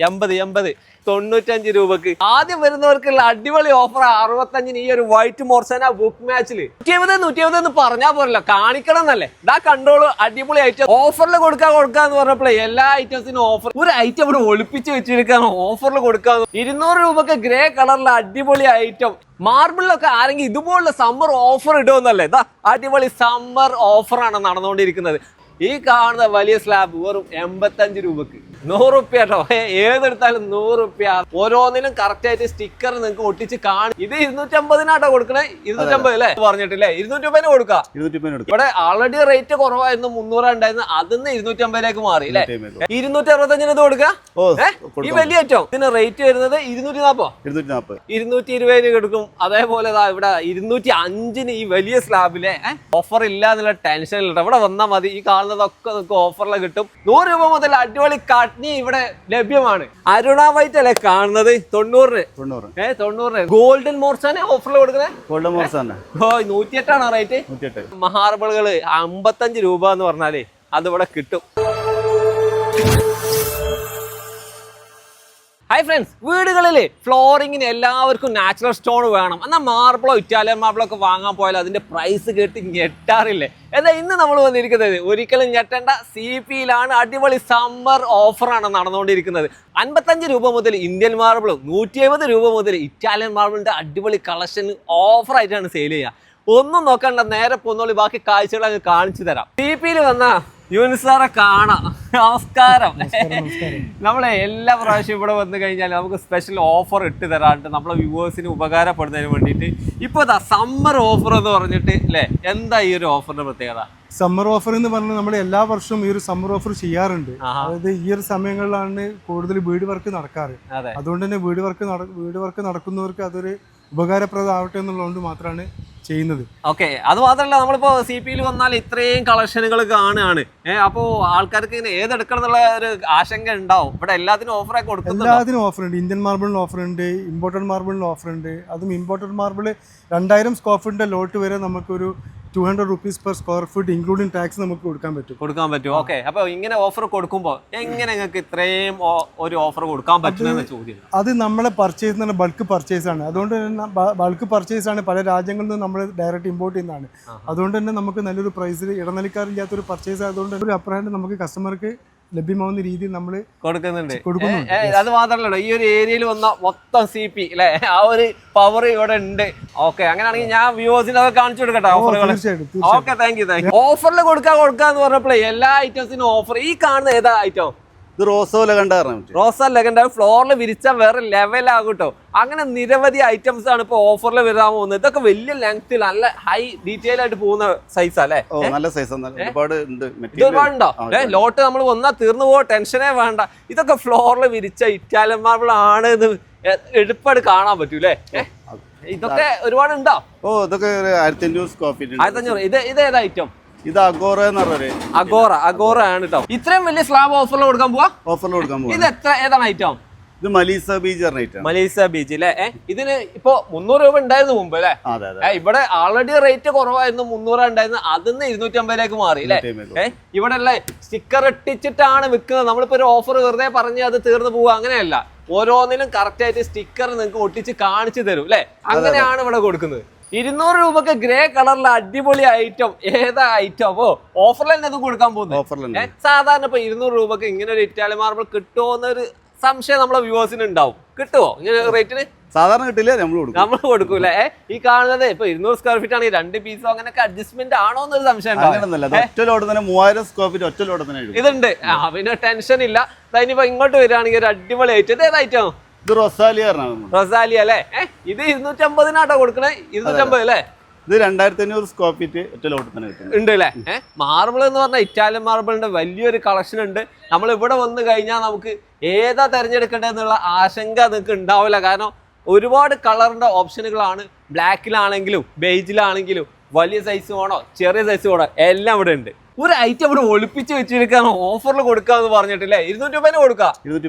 95 രൂപക്ക് ആദ്യം വരുന്നവർക്കുള്ള അടിപൊളി ഓഫർ 65-ന് ഈ ഒരു വൈറ്റ് മോർസന ബുക്ക് മാച്ചിൽ 120 എന്ന് പറഞ്ഞാൽ പോരല്ലോ, കാണിക്കണം എന്നല്ലേ. ഇതാ കണ്ടോളൂ, അടിപൊളി ഐറ്റം ഓഫറിൽ കൊടുക്കാന്ന് പറഞ്ഞപ്പോഴേ എല്ലാ ഐറ്റംസിനും ഓഫർ. ഒരു ഐറ്റം ഇവിടെ ഒളിപ്പിച്ച് വെച്ചിരിക്കാണ് ഓഫറിൽ കൊടുക്കാന്ന്. 200 രൂപക്ക് ഗ്രേ കളറിലെ അടിപൊളി ഐറ്റം. മാർബിളിലൊക്കെ ആരെങ്കിലും ഇതുപോലുള്ള സമ്മർ ഓഫർ ഇടുമെന്നല്ലേ. ഇതാ അടിപൊളി സമ്മർ ഓഫറാണ് നടന്നുകൊണ്ടിരിക്കുന്നത്. ഈ കാണുന്ന വലിയ സ്ലാബ് വെറും 85 രൂപക്ക്. 100 റുപ്യ കേട്ടോ, ഏതെടുത്താലും 100 റുപ്യ. ഓരോന്നിനും കറക്റ്റ് ആയിട്ട് സ്റ്റിക്കർ നിങ്ങൾക്ക് ഒട്ടിച്ച് കാണും. ഇത് 250-നാട്ടോ കൊടുക്കണേ. 250 അല്ലേ പറഞ്ഞിട്ടില്ലേ? 250 കൊടുക്കാം. ഇവിടെ ആൾറെഡി റേറ്റ് കുറവായിരുന്നു, 300 ഉണ്ടായിരുന്നു. അതിന്ന് 250-ലേക്ക് മാറി അല്ലേ. 265-ന് ഇത് കൊടുക്കാം. ഈ വലിയ ഐറ്റം ഇതിന് റേറ്റ് വരുന്നത് 240, 220-ന് കൊടുക്കും. അതേപോലെ ഇവിടെ 205-ന് ഈ വലിയ സ്ലാബിലെ ഓഫർ ഇല്ല എന്നുള്ള ടെൻഷൻ ഇല്ല. ഇവിടെ വന്നാൽ മതി, ഈ കാണുന്നതൊക്കെ നിങ്ങൾക്ക് ഓഫറിൽ കിട്ടും. 100 രൂപ മുതൽ അടിപൊളി കട്നി ഇവിടെ ലഭ്യമാണ്. അരുണ വൈറ്റ് അല്ലേ കാണുന്നത്? 90-ന് ഗോൾഡൻ മോർസാനെ ഓഫറിൽ കൊടുക്കുന്നത്. 108 റേറ്റ്. മാർബിളുകള് 55 രൂപ എന്ന് പറഞ്ഞാലേ അതിവിടെ കിട്ടും. ഹായ് ഫ്രണ്ട്സ്, വീടുകളിൽ ഫ്ലോറിങ്ങിന് എല്ലാവർക്കും നാച്ചുറൽ സ്റ്റോൺ വേണം. എന്നാൽ മാർബിളോ ഇറ്റാലിയൻ മാർബിളോ ഒക്കെ വാങ്ങാൻ പോയാൽ അതിന്റെ പ്രൈസ് കേട്ട് ഞെട്ടാറില്ലേ? എന്നാൽ ഇന്ന് നമ്മൾ വന്നിരിക്കുന്നത് ഒരിക്കലും ഞെട്ടേണ്ട CPയിലാണ്. അടിപൊളി സമ്മർ ഓഫറാണ് നടന്നുകൊണ്ടിരിക്കുന്നത്. 55 രൂപ മുതൽ ഇന്ത്യൻ മാർബിളും 170 രൂപ മുതൽ ഇറ്റാലിയൻ മാർബിളിന്റെ അടിപൊളി കളക്ഷൻ ഓഫറായിട്ടാണ് സെയിൽ ചെയ്യുക. ഒന്നും നോക്കണ്ട, നേരെ പോന്നോളി, ബാക്കി കാഴ്ചകൾ അങ്ങ് കാണിച്ചു തരാം. CPയിൽ വന്ന യൂനിസാറെ കാണാം. നമസ്കാരം. നമ്മളെ എല്ലാ പ്രാവശ്യം ഇവിടെ വന്നു കഴിഞ്ഞാൽ നമുക്ക് സ്പെഷ്യൽ ഓഫർ ഇട്ട് തരാണ്ട് നമ്മളെ വ്യൂവേഴ്സിന് ഉപകാരപ്പെടുന്നതിന് വേണ്ടിയിട്ട് ഇപ്പോൾ സമ്മർ ഓഫർ എന്ന് പറഞ്ഞിട്ട് അല്ലേ. എന്താ ഈ ഒരു ഓഫറിന്റെ പ്രത്യേകത? സമ്മർ ഓഫർ എന്ന് പറഞ്ഞാൽ നമ്മൾ എല്ലാ വർഷവും ഈ ഒരു സമ്മർ ഓഫർ ചെയ്യാറുണ്ട്. അതായത് ഈ ഒരു സമയങ്ങളിലാണ് കൂടുതൽ വീട് വർക്ക് നടക്കാറ്. അതുകൊണ്ട് തന്നെ വീട് വർക്ക് നടക്കുന്നവർക്ക് അതൊരു ഉപകാരപ്രദമാവട്ടെ എന്നുള്ളതുകൊണ്ട് മാത്രമാണ് ചെയ്യുന്നത്. ഓക്കെ, അത് മാത്രമല്ല നമ്മളിപ്പോ CPയിൽ വന്നാൽ ഇത്രയും കളക്ഷനുകൾ കാണുകയാണ്. അപ്പോൾ ആൾക്കാർക്ക് ഇങ്ങനെ ഏതെടുക്കണം എന്നുള്ള ഒരു ആശങ്ക ഉണ്ടാവും. ഇവിടെ എല്ലാത്തിനും ഓഫറായി കൊടുക്കുന്നത്. എല്ലാത്തിനും ഓഫർ ഉണ്ട്. ഇന്ത്യൻ മാർബിളിന് ഓഫർ ഉണ്ട്, ഇമ്പോർട്ടഡ് മാർബിളിന് ഓഫർ ഉണ്ട്. അതും ഇമ്പോർട്ടഡ് മാർബിൾ 2000 സ്ക്വയർ ഫീറ്റിന്റെ ലോട്ട് വരെ നമുക്കൊരു 200 rupees per square foot including tax നമുക്ക് കൊടുക്കാൻ പറ്റും. ഓക്കെ, അപ്പൊ ഇങ്ങനെ ഓഫർ കൊടുക്കുമ്പോൾ എങ്ങനെ നിങ്ങൾക്ക് ഇത്രയും ഒരു ഓഫർ കൊടുക്കാൻ പറ്റുന്ന ചോദ്യം? അത് നമ്മളെ പർച്ചേസ് എന്ന് പറഞ്ഞാൽ ബൾക്ക് പർച്ചേസ് ആണ്. അതുകൊണ്ട് തന്നെ ബൾക്ക് പർച്ചേസ് ആണ്. പല രാജ്യങ്ങളിൽ നിന്ന് നമ്മൾ ഡയറക്റ്റ് ഇമ്പോർട്ട് ചെയ്യുന്നതാണ്. അതുകൊണ്ട് തന്നെ നമുക്ക് നല്ലൊരു പ്രൈസിൽ ഇടനിലക്കാരില്ലാത്തൊരു പർച്ചേസ് ആയതുകൊണ്ട് ഒരു അപ്രാൻഡ് നമുക്ക് കസ്റ്റമർക്ക് ലഭ്യമാവുന്ന രീതിയിൽ നമ്മൾ കൊടുക്കുന്നുണ്ട്. അത് മാത്രമല്ല, ഈ ഒരു ഏരിയയിൽ വന്ന മൊത്തം CP അല്ലെ, ആ ഒരു പവർ ഇവിടെ ഉണ്ട്. ഓക്കെ, അങ്ങനെയാണെങ്കിൽ ഞാൻ വ്യൂവേഴ്സിനൊക്കെ കാണിച്ചു കൊടുക്കട്ടെ ഓഫറുകൾ. Okay, thank you. ഓഫറിൽ കൊടുക്കാന്ന് പറഞ്ഞപ്പോഴേ എല്ലാ ഐറ്റംസിനും ഓഫർ. ഈ കാണുന്ന ഏതാ ഐറ്റം? റോസ ലെഗൻഡർ ഫ്ലോറിൽ വിരിച്ചാൽ വേറെ ലെവലാകും കേട്ടോ. അങ്ങനെ നിരവധി ഐറ്റംസ് ആണ് ഇപ്പൊ ഓഫറിൽ വരാൻ പോകുന്നത്. ഇതൊക്കെ വലിയ ലെങ്ത്തിൽ നല്ല ഹൈ ഡീറ്റെയിൽ ആയിട്ട് പോകുന്ന സൈസ് അല്ലേ? ഒരുപാടുണ്ടോ? ലോട്ട് നമ്മൾ വന്നാൽ തീർന്നു പോവാ, ടെൻഷനേ വേണ്ട. ഇതൊക്കെ ഫ്ലോറിൽ വിരിച്ച ഇറ്റാലിയൻ മാർബിൾ ആണ് എന്ന് എടുപ്പാട് കാണാൻ പറ്റൂലേ. ഇതൊക്കെ ഒരുപാടുണ്ടോ? 1500. ഇത് ഏതാ ഐറ്റം? ഇത് അഗോറ എന്ന് പറഞ്ഞ അഗോറ ആണ് കേട്ടോ. ഇത്രയും വലിയ സ്ലാബ് ഓഫറിൽ കൊടുക്കാൻ പോവാ. ഇത് ഏതാണ് ഐറ്റം? ഇത് മലീസ ബീച്ച് അല്ലേ. ഇതിന് ഇപ്പൊ 300 രൂപ ഉണ്ടായിരുന്നു മുമ്പ് അല്ലേ. ഇവിടെ ആൾറെഡി റേറ്റ് കുറവായിരുന്നു, 300 ഉണ്ടായിരുന്നു. അതിന്ന് 250-ലേക്ക് മാറി അല്ലേ. ഇവിടെ അല്ലേ സ്റ്റിക്കർ ഇട്ടിച്ചിട്ടാണ് വിൽക്കുന്നത്. നമ്മളിപ്പോ ഒരു ഓഫർ വെറുതെ പറഞ്ഞ് അത് തീർന്നു പോവുക, അങ്ങനെയല്ല. ഓരോന്നിനും കറക്റ്റ് ആയിട്ട് സ്റ്റിക്കർ നിങ്ങൾക്ക് ഒട്ടിച്ച് കാണിച്ചു തരും അല്ലെ. അങ്ങനെയാണ് ഇവിടെ കൊടുക്കുന്നത്. 200 രൂപക്ക് ഗ്രേ കളറിലെ അടിപൊളി ഐറ്റം. ഏതാ ഐറ്റം? അപ്പോ ഓഫറിൽ തന്നെ അത് കൊടുക്കാൻ പോകുന്നത്. സാധാരണ ഇപ്പൊ 200 രൂപക്ക് ഇങ്ങനെ ഒരു ഇറ്റാലിയൻ മാർബിൾ കിട്ടുമോ എന്നൊരു സംശയം നമ്മളെ വ്യൂവേഴ്സിന് ഉണ്ടാവും. കിട്ടുമോ ഇങ്ങനെ റേറ്റിന്? സാധാരണ കിട്ടില്ല, നമ്മൾ കൊടുക്കൂലേ. ഈ കാണുന്നത് ഇപ്പൊ 200 സ്ക്വയർ ഫീറ്റ് ആണെങ്കിൽ 2 പീസോ അങ്ങനെയൊക്കെ അഡ്ജസ്റ്റ്മെന്റ് ആണോ എന്നൊരു സംശയം ഇതുണ്ട്. പിന്നെ ടെൻഷൻ ഇല്ല. ഇനിയിപ്പോ ഇങ്ങോട്ട് വരികയാണെങ്കിൽ ഒരു അടിപൊളി ഐറ്റം. ഇത് ഏതായിട്ടോ? ഇത് റൊസാലിയ അല്ലേ. ഇത് 250-നാട്ടോ കൊടുക്കണേ. 250 അല്ലേ. ഇത് 2500 സ്ക്വയർ ഫീറ്റ് ഒറ്റ ലോട്ട് തന്നെ ഉണ്ട് അല്ലേ. മാർബിൾ എന്ന് പറഞ്ഞാൽ ഇറ്റാലിയൻ മാർബിളിന്റെ വലിയൊരു കളക്ഷൻ ഉണ്ട്. നമ്മൾ ഇവിടെ വന്നു കഴിഞ്ഞാൽ നമുക്ക് ഏതാ തെരഞ്ഞെടുക്കേണ്ടതെന്നുള്ള ആശങ്ക നിങ്ങൾക്ക് ഉണ്ടാവില്ല. കാരണം ഒരുപാട് കളറിന്റെ ഓപ്ഷനുകളാണ്. ബ്ലാക്കിലാണെങ്കിലും ബേജിലാണെങ്കിലും വലിയ സൈസ് വേണോ ചെറിയ സൈസ് വേണോ എല്ലാം ഇവിടെ ഉണ്ട്. ഒരു ഐറ്റം ഇവിടെ ഒളിപ്പിച്ച് വെച്ചിരിക്കാൻ ഓഫറിൽ കൊടുക്കാന്ന് പറഞ്ഞിട്ടില്ലേ. 200 രൂപ കൊടുക്കാം.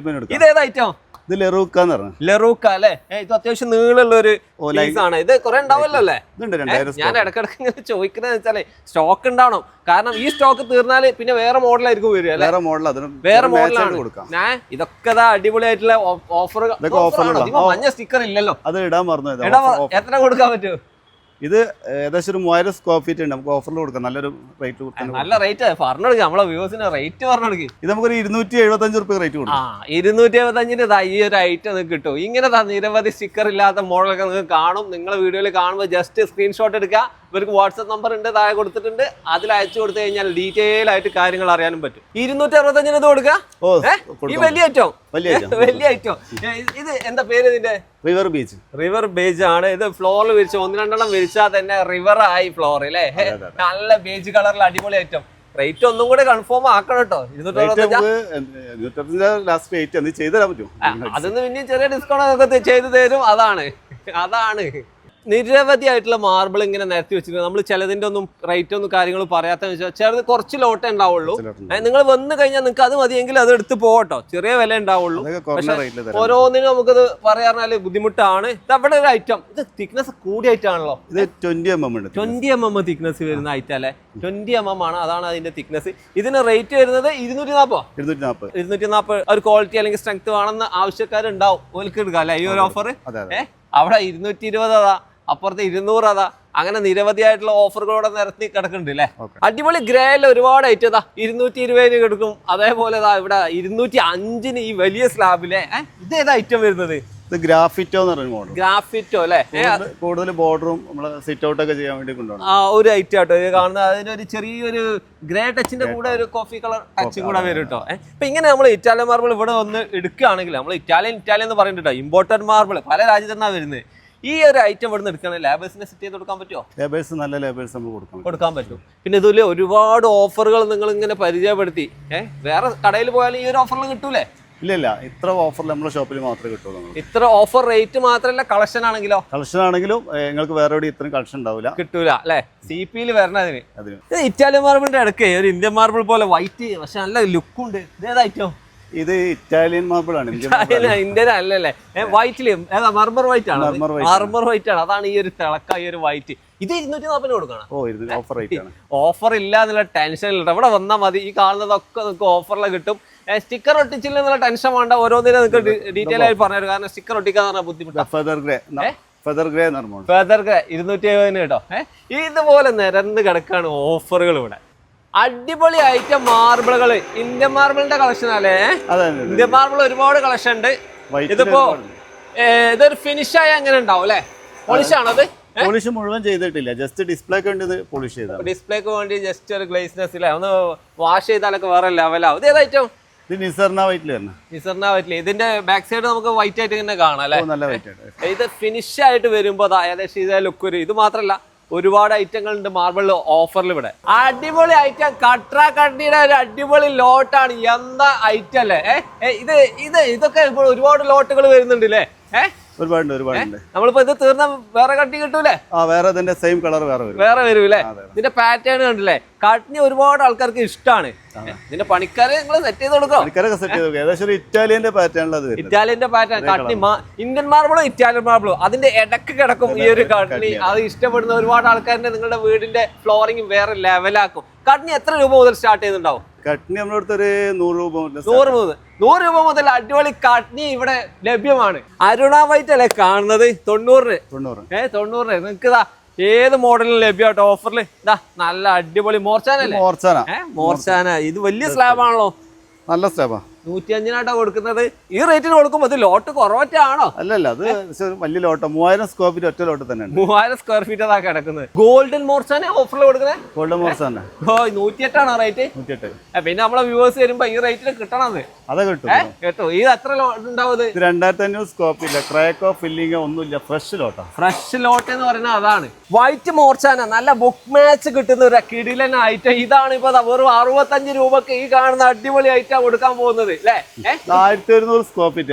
ഇത് ഏതാ ഐറ്റം? ഇത് ലെറൂക്കാന്ന് പറഞ്ഞു. ലെറൂക്ക അല്ലേ? ഇത് അത്യാവശ്യം നീളമുള്ള ഒരു ആണ്. ഇത് കുറെ ഉണ്ടാവല്ലോ അല്ലേ? ഇതുണ്ട് 2000. ഞാൻ ഇടക്കിടക്ക് ഇങ്ങനെ ചോദിക്കുന്നത് വെച്ചാലേ സ്റ്റോക്ക് ഉണ്ടാവണം. കാരണം ഈ സ്റ്റോക്ക് തീർന്നാല് പിന്നെ വേറെ മോഡലായിരിക്കും വരിക അല്ലെ? വേറെ മോഡലാണ് കൊടുക്കാം. ഇതൊക്കെ അടിപൊളിയായിട്ടുള്ള ഓഫറുകൾ. മഞ്ഞ സ്റ്റിക്കർ ഇല്ലല്ലോ, അത് ഇടാൻ പറഞ്ഞു. എത്ര കൊടുക്കാൻ പറ്റും? ഇത് ഏകദേശം ഒരു 3000 സ്ക്വയർ ഫീറ്റ് ഉണ്ട്. നമുക്ക് ഓഫറിൽ കൊടുക്കാം. നല്ലൊരു റേറ്റ്, നല്ല റേറ്റ് പറഞ്ഞു കൊടുക്കുക. നമ്മളെ വ്യൂസിന് റേറ്റ് പറഞ്ഞു കൊടുക്കുക. ഇത് നമുക്കൊരു 275 റുപ്യ റേറ്റ് കൊടുക്കും. 275 ഈ ഒരു ഐറ്റം നിങ്ങൾക്ക് കിട്ടും. ഇങ്ങനെ നിരവധി സ്റ്റിക്കർ ഇല്ലാത്ത മോഡലൊക്കെ നിങ്ങൾക്ക് കാണും. നിങ്ങൾ വീഡിയോയിൽ കാണുമ്പോൾ ജസ്റ്റ് സ്ക്രീൻഷോട്ട് എടുക്കുക. ഇവർക്ക് വാട്സ്ആപ്പ് നമ്പർ ഉണ്ട്, താഴെ കൊടുത്തിട്ടുണ്ട്. അതിൽ അയച്ചു കൊടുത്തു കഴിഞ്ഞാൽ ഡീറ്റെയിൽ ആയിട്ട് കാര്യങ്ങൾ അറിയാനും പറ്റും. 265 ഇത് കൊടുക്കുക. ഈ വലിയ ഐറ്റം, വലിയ ഐറ്റം. ഇത് എന്താ പേര് ഇതിന്റെ? River beach. റിവർ ബേജ് ആണ്. ഇത് ഫ്ലോറിൽ വിരിച്ച് 1-2 വിരിച്ചാൽ തന്നെ റിവർ ആയി ഫ്ലോർ അല്ലേ? നല്ല ബേജ് കളറിൽ അടിപൊളി ഐറ്റം. റേറ്റ് ഒന്നും കൂടെ കൺഫേം ആക്കണം കേട്ടോ. 265 ലാസ്റ്റ് റേറ്റ് എന്ത് ചെയ്തു തരാൻ പറ്റും? അതൊന്ന് പിന്നെ ചെറിയ ഡിസ്കൗണ്ട് ഒക്കെ ചെയ്തു തരും. അതാണ് നിരവധി ആയിട്ടുള്ള മാർബിൾ ഇങ്ങനെ നിരത്തി വെച്ചിട്ടുണ്ട്. നമ്മൾ ചിലതിന്റെ ഒന്നും റേറ്റ് ഒന്നും കാര്യങ്ങളും പറയാത്തതെന്ന് വെച്ചാൽ ചിലത് കുറച്ച് ലോട്ടേ ഉണ്ടാവുള്ളൂ. നിങ്ങൾ വന്നു കഴിഞ്ഞാൽ നിങ്ങൾക്ക് അത് മതിയെങ്കിൽ അത് എടുത്ത് പോകട്ടോ, ചെറിയ വില ഉണ്ടാവുള്ളൂ. പക്ഷെ ഓരോന്നിനും നമുക്കത് പറയാറിഞ്ഞാല് ബുദ്ധിമുട്ടാണ്. ഇത് അവിടെ ഒരു ഐറ്റം, ഇത് തിക്നെസ് കൂടിയ ഐറ്റാണല്ലോ. ഇത് 20 mm തിക്നെസ് വരുന്ന ഐറ്റം അല്ലെ? 20 mm ആണ്, അതാണ് അതിന്റെ തിക്നെസ്. ഇതിന് റേറ്റ് വരുന്നത് 240. ഒരു ക്വാളിറ്റി അല്ലെങ്കിൽ സ്ട്രെങ്ത് വേണമെന്ന് ആവശ്യക്കാരുണ്ടാവും, ഓൽക്ക് എടുക്കാം അല്ലെ ഈ ഒരു ഓഫർ. അവിടെ 220 അപ്പുറത്ത് 200 അങ്ങനെ നിരവധിയായിട്ടുള്ള ഓഫറുകളോടെ നിരത്തി കിടക്കുന്നുണ്ട് അല്ലേ? അടിപൊളി ഗ്രേയിൽ ഒരുപാട് ഐറ്റം 220 കിടക്കും. അതേപോലെ ഇവിടെ 205 ഈ വലിയ സ്ലാബിലെ ഇത് ഏതാ ഐറ്റം വരുന്നത്? ഗ്രാഫിറ്റോ എന്ന് പറയുന്ന മോഡൽ. ഗ്രാഫിറ്റോ അല്ലെ? കൂടുതൽ ബോർഡറും നമ്മള് സിറ്റ് ഔട്ട് ഒക്കെ ചെയ്യാൻ വേണ്ടി കൊണ്ടുപോകണം. ഒരു ഐറ്റം ആട്ടോ ഇത് കാണുന്നത്. അതിനൊരു ചെറിയൊരു ഗ്രേ ടച്ചിന്റെ കൂടെ ഒരു കോഫി കളർ ടച്ചും കൂടെ വരും കേട്ടോ. ഇപ്പൊ ഇങ്ങനെ നമ്മൾ ഇറ്റാലിയൻ മാർബിൾ ഇവിടെ വന്ന് എടുക്കുകയാണെങ്കിൽ നമ്മൾ ഇറ്റാലിയൻ എന്ന് പറയുന്നുണ്ടോ, ഇമ്പോർട്ടഡ് മാർബിൾ പല രാജ്യത്തു നിന്നാണ് വരുന്നത്. ഈ ഒരു ഐറ്റം ഇവിടെ നിന്ന് എടുക്കുകയാണെങ്കിൽ ലേബേഴ്സിനെ സെറ്റ് ചെയ്ത് കൊടുക്കാൻ പറ്റുമോ? നല്ല ലേബേഴ്സ് നമ്മൾ കൊടുക്കാൻ പറ്റും. പിന്നെ ഇതിൽ ഒരുപാട് ഓഫറുകൾ നിങ്ങൾ ഇങ്ങനെ പരിചയപ്പെടുത്തി. വേറെ കടയിൽ പോയാലും ഈ ഒരു ഓഫറിൽ കിട്ടൂലേ? ഇല്ല, ഇത്ര ഓഫർ നമ്മുടെ ഷോപ്പിൽ മാത്രമേ കിട്ടുള്ളൂ. ഇത്ര ഓഫർ റേറ്റ് മാത്രമല്ല, കളക്ഷൻ ആണെങ്കിലും നിങ്ങൾക്ക് വേറെ എവിടെ ഇത്രയും കളക്ഷൻ ഉണ്ടാവില്ല, കിട്ടൂല അല്ലെ? CP വരണതിന്. ഇറ്റാലിയൻ മാർബിളിന്റെ ഇടയ്ക്ക് ഒരു ഇന്ത്യൻ മാർബിൾ പോലെ വൈറ്റ് പക്ഷെ നല്ല ലുക്കുണ്ട്. ഇതേതായിട്ടോ? ഇത് ഇറ്റാലിയൻ മാർബിൾ ആണ്, ഇന്ത്യൻ അല്ലല്ലേ? വൈറ്റില് മർമർ വൈറ്റ് ആണ്. മർമർ വൈറ്റ് ആണ്, അതാണ് ഈ ഒരു തിളക്ക, ഈ ഒരു വൈറ്റ്. ഇത് 240 കൊടുക്കണം. ഓഫർ ഇല്ല എന്നുള്ള ടെൻഷൻ ഇല്ല. ഇവിടെ വന്നാൽ മതി, ഈ കാണുന്നതൊക്കെ നിങ്ങൾക്ക് ഓഫറിൽ കിട്ടും. സ്റ്റിക്കർ ഒട്ടിച്ചില്ല എന്നുള്ള ടെൻഷൻ വേണ്ട. ഓരോന്നിനും നിങ്ങൾക്ക് ഡീറ്റെയിൽ ആയി പറഞ്ഞു, കാരണം സ്റ്റിക്കർ ഒട്ടിക്കാൻ പറഞ്ഞാൽ ബുദ്ധിമുട്ടാണ്. ഫെദർ ഗ്രേ 270 കേട്ടോ. ഇതുപോലെ നിരന്ന് കിടക്കാണ് ഓഫറുകൾ ഇവിടെ. അടിപൊളി ഐറ്റം മാർബിളുകൾ, ഇന്ത്യൻ മാർബിളിന്റെ കളക്ഷൻ അല്ലേ? ഇന്ത്യൻ മാർബിൾ ഒരുപാട് കളക്ഷൻ ഉണ്ട്. ഇതിപ്പോ ഇതൊരു ഫിനിഷ് ആയ എങ്ങനെ ഉണ്ടാവും അല്ലെ? പോളിഷ് ആണത്? പോളിഷ് മുഴുവൻ ചെയ്തിട്ടില്ല, ജസ്റ്റ് ഡിസ്പ്ലേക്ക് വേണ്ടി ഇത് പോളിഷ് ചെയ്ത. ഡിസ്പ്ലേക്ക് വേണ്ടി ജസ്റ്റ് ഒരു ഗ്ലേസ്നെസ് ഇല്ല, ഒന്ന് വാഷ് ചെയ്താലൊക്കെ വേറെ ലെവലാവും. ഇത് ഏതായിട്ടും നിസർണ വൈറ്റില്. ഇതിന്റെ ബാക്ക് സൈഡ് നമുക്ക് വൈറ്റ് ആയിട്ട് തന്നെ കാണാം അല്ലെ? നല്ല വൈറ്റ് ആയിട്ട്. ഇത് ഫിനിഷ് ആയിട്ട് വരുമ്പോ ഏകദേശം ഇതേ ലുക്ക് വരും. ഇത് മാത്രല്ല ഒരുപാട് ഐറ്റങ്ങൾ ഉണ്ട് മാർബിൾ ഓഫറിൽ ഇവിടെ. അടിപൊളി ഐറ്റം, കട്രാക്കട്ടിയുടെ ഒരു അടിപൊളി ലോട്ടാണ്. എന്താ ഐറ്റം അല്ലേ? ഇതൊക്കെ ഇപ്പോൾ ഒരുപാട് ലോട്ടുകൾ വരുന്നുണ്ട് അല്ലേ? ഒരുപാടുണ്ട്. നമ്മളിപ്പോ ഇത് തീർന്ന വേറെ കട്ടി കിട്ടൂലേ? വേറെ സെയിം കളർ വേറെ വരൂല്ലേ? ഇതിന്റെ പാറ്റേൺ കണ്ടില്ലേ? കട്ടിന് ഒരുപാട് ആൾക്കാർക്ക് ഇഷ്ടമാണ്. ഇതിന്റെ പണിക്കാരെ നിങ്ങൾ സെറ്റ് ചെയ്ത് കൊടുക്കാം. ഇറ്റാലിയന്റെ പാറ്റേൺ കട്ടി ഇന്ത്യൻ മാർബിളും ഇറ്റാലിയൻ മാർബിളും അതിന്റെ ഇടക്ക് കിടക്കും ഈ ഒരു കട്ടിനി. അത് ഇഷ്ടപ്പെടുന്ന ഒരുപാട് ആൾക്കാരുടെ നിങ്ങളുടെ വീടിന്റെ ഫ്ലോറിംഗ് വേറെ ലെവലാക്കും. കട്ടിനി എത്ര രൂപ മുതൽ സ്റ്റാർട്ട് ചെയ്യുന്നുണ്ടാവും? കട്നി നമ്മുടെ അടുത്ത് ഒരു 100 രൂപ മുതൽ അടിപൊളി കട്നി ഇവിടെ ലഭ്യമാണ്. അരുണ വൈറ്റ് അല്ലേ കാണുന്നത്? 90. നിങ്ങൾക്ക് ഇതാ ഏത് മോഡലിലും ലഭ്യമാട്ടോ ഓഫറിൽ. ഇതാ നല്ല അടിപൊളി മോർച്ചാന. ഇത് വലിയ സ്ലാബ് ആണല്ലോ, നല്ല സ്ലാബാ. 105 കൊടുക്കുന്നത്. ഈ റേറ്റിന് കൊടുക്കുമ്പോൾ ഇത് ലോട്ട് കുറവറ്റാണോ? അല്ലല്ല, അത് വലിയ ലോട്ട്. 3000 സ്ക്വയർ ഫീറ്റ് ഒറ്റ ലോട്ട് തന്നെ. 3000 സ്ക്വയർ ഫീറ്റ് അതാ കിടക്കുന്നത്. ഗോൾഡൻ മോർച്ചാനെ ഓഫറിൽ കൊടുക്കുന്നത്. ഗോൾഡൻ മോർച്ചാന 108 ആണോ റേറ്റ്? 108. പിന്നെ നമ്മളെ വ്യൂവേഴ്സ് വരുമ്പോ ഈ റേറ്റിന് കിട്ടണത്. അതെ കിട്ടും. ഇത് എത്ര ലോട്ട് ഉണ്ടാവും? 2500 സ്ക്വയർ ഫീറ്റ്. ക്രാക്കോ ഫില്ലിങ്ങോ ഒന്നുമില്ല, ഫ്രഷ് ലോട്ടാ. ഫ്രഷ് ലോട്ട് എന്ന് പറയുന്നത് അതാണ്. വൈറ്റ് മോർച്ചാന നല്ല ബുക്ക് മാച്ച് കിട്ടുന്ന ഒരു കിടിലൻ ഐറ്റം. ഇതാണ് ഇപ്പൊ വെറും 65 രൂപക്ക് ഈ കാണുന്ന അടിപൊളി ഐറ്റം കൊടുക്കാൻ പോകുന്നത്. 1100 സ്ക്വയർ ഫീറ്റ്.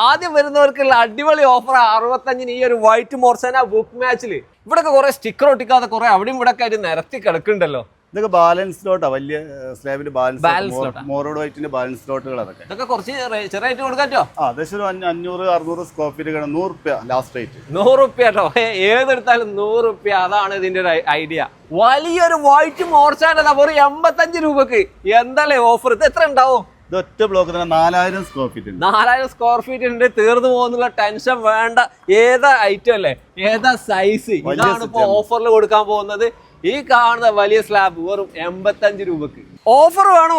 ആദ്യം വരുന്നവർക്കുള്ള അടിപൊളി ഓഫർ 65 ഈ ഒരു വൈറ്റ് മോർച്ചാന ബുക്ക് മാച്ചിൽ. ഇവിടെയൊക്കെ കുറെ സ്റ്റിക്കർ ഒട്ടിക്കാതെ കുറെ അവിടെയും ഇവിടെ ആയിട്ട് നിരത്തി കിടക്കുന്നുണ്ടല്ലോ. ഇതൊക്കെ ബാലൻസ് ലോട്ടാ, വലിയ സ്ലാബിൽ Balance ബാലൻസ് lot ആ. മോറോഡ് വൈറ്റിന്റെ ബാലൻസ് ലോട്ടുകൾ അതൊക്കെ. ഇതൊക്കെ കുറച്ച് ചെറിയ റേറ്റ് കൊടുക്കാറ്റോ? ഏകദേശം ഒരു 500-600 സ്ക്വയർ ഫീറ്റ് കിടന്ന് 100 രൂപ ലാസ്റ്റ് റേറ്റ്. 100 റുപ്യ കേട്ടോ, ഏതെടുത്താലും 100 റുപ്യ. അതാണ് ഇതിന്റെ ഒരു ഐഡിയ. വലിയൊരു വൈറ്റ് മോർച്ചാൻ്റെ ഒരു 85 രൂപക്ക് എന്തല്ലേ ഓഫർ? ഇത് എത്ര ഉണ്ടാവും? ഇത് ഒറ്റ ബ്ലോക്ക് തന്നെ 4000 സ്ക്വയർ ഫീറ്റ് ഉണ്ട്. 4000 സ്ക്വയർ ഫീറ്റ് ഉണ്ട്. തീർന്നു പോകുന്നുള്ള ടെൻഷൻ വേണ്ട. ഏതാ ഐറ്റം അല്ലേ, ഏതാ സൈസ്? ഇതാണ് ഇപ്പൊ ഓഫറിൽ കൊടുക്കാൻ പോകുന്നത്. ഈ കാണുന്ന വലിയ സ്ലാബ് വെറും 85 രൂപക്ക്. ഓഫർ വേണം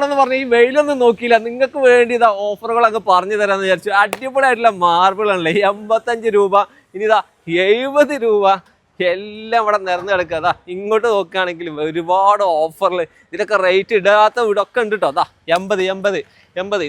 എന്ന് പറഞ്ഞ് ഈ വെയിലൊന്നും നോക്കിയില്ല, നിങ്ങൾക്ക് വേണ്ടി ഇതാ ഓഫറുകളൊക്കെ പറഞ്ഞു തരാമെന്ന് വിചാരിച്ചു. അടിപൊളിയായിട്ടുള്ള മാർബിൾ ആണല്ലേ, 85 രൂപ. ഇനി ഇതാ 70 രൂപ. എല്ലാം ഇവിടെ നിറഞ്ഞു കിടക്കുക. അതാ ഇങ്ങോട്ട് നോക്കുകയാണെങ്കിൽ ഒരുപാട് ഓഫറിൽ ഇതിലൊക്കെ റേറ്റ് ഇടാത്ത വീടൊക്കെ ഉണ്ട് കേട്ടോ. അതാ 80.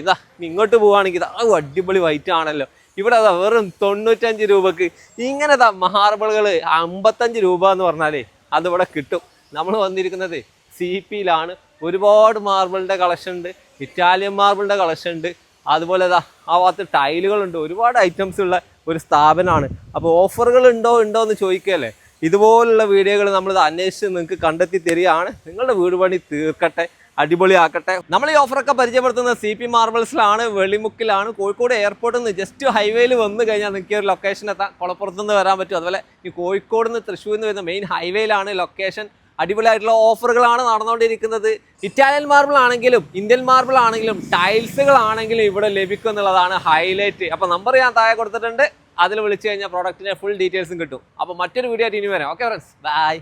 ഇതാ ഇങ്ങോട്ട് പോവുകയാണെങ്കിൽ ഇതാ അടിപൊളി വൈറ്റ് ആണല്ലോ. ഇവിടെ അതാ വെറും 95 രൂപക്ക്. ഇങ്ങനെ മാർബിളുകൾ 55 രൂപ എന്ന് പറഞ്ഞാലേ അതിവിടെ കിട്ടും. നമ്മൾ വന്നിരിക്കുന്നത് CPയിലാണ്. ഒരുപാട് മാർബിളിൻ്റെ കളക്ഷൻ ഉണ്ട്, ഇറ്റാലിയൻ മാർബിളിൻ്റെ കളക്ഷൻ ഉണ്ട്. അതുപോലെ ആ ഭാഗത്ത് ടൈലുകളുണ്ട്. ഒരുപാട് ഐറ്റംസ് ഉള്ള ഒരു സ്ഥാപനമാണ്. അപ്പോൾ ഓഫറുകൾ ഉണ്ടോ എന്ന് ചോദിക്കുകയല്ലേ. ഇതുപോലുള്ള വീഡിയോകൾ നമ്മൾ അന്വേഷിച്ച് നിങ്ങൾക്ക് കണ്ടെത്തി തരികയാണ്. നിങ്ങളുടെ വീട് പണി തീർക്കട്ടെ, അടിപൊളിയാക്കട്ടെ. നമ്മൾ ഈ ഓഫറൊക്കെ പരിചയപ്പെടുത്തുന്നത് CP മാർബിൾസിലാണ്, വെളിമുക്കിലാണ്. കോഴിക്കോട് എയർപോർട്ടിൽ നിന്ന് ജസ്റ്റ് ഹൈവേയിൽ വന്നു കഴിഞ്ഞാൽ നിങ്ങൾക്ക് ഒരു ലൊക്കേഷൻ എത്താം. കുളപ്പുറത്ത് നിന്ന് വരാൻ പറ്റും. അതുപോലെ ഈ കോഴിക്കോട് നിന്ന് തൃശ്ശൂരിൽ നിന്ന് വരുന്ന മെയിൻ ഹൈവേയിലാണ് ലൊക്കേഷൻ. അടിപൊളിയായിട്ടുള്ള ഓഫറുകളാണ് നടന്നുകൊണ്ടിരിക്കുന്നത്. ഇറ്റാലിയൻ മാർബിൾ ആണെങ്കിലും ഇന്ത്യൻ മാർബിൾ ആണെങ്കിലും ടൈൽസുകളാണെങ്കിലും ഇവിടെ ലഭിക്കും എന്നുള്ളതാണ് ഹൈലൈറ്റ്. അപ്പോൾ നമ്പർ ഞാൻ താഴെ കൊടുത്തിട്ടുണ്ട്, അതിൽ വിളിച്ചു കഴിഞ്ഞാൽ പ്രോഡക്റ്റിൻ്റെ ഫുൾ ഡീറ്റെയിൽസും കിട്ടും. അപ്പോൾ മറ്റൊരു വീഡിയോ ആയിട്ട് ഇനി വരാം. Okay friends, by.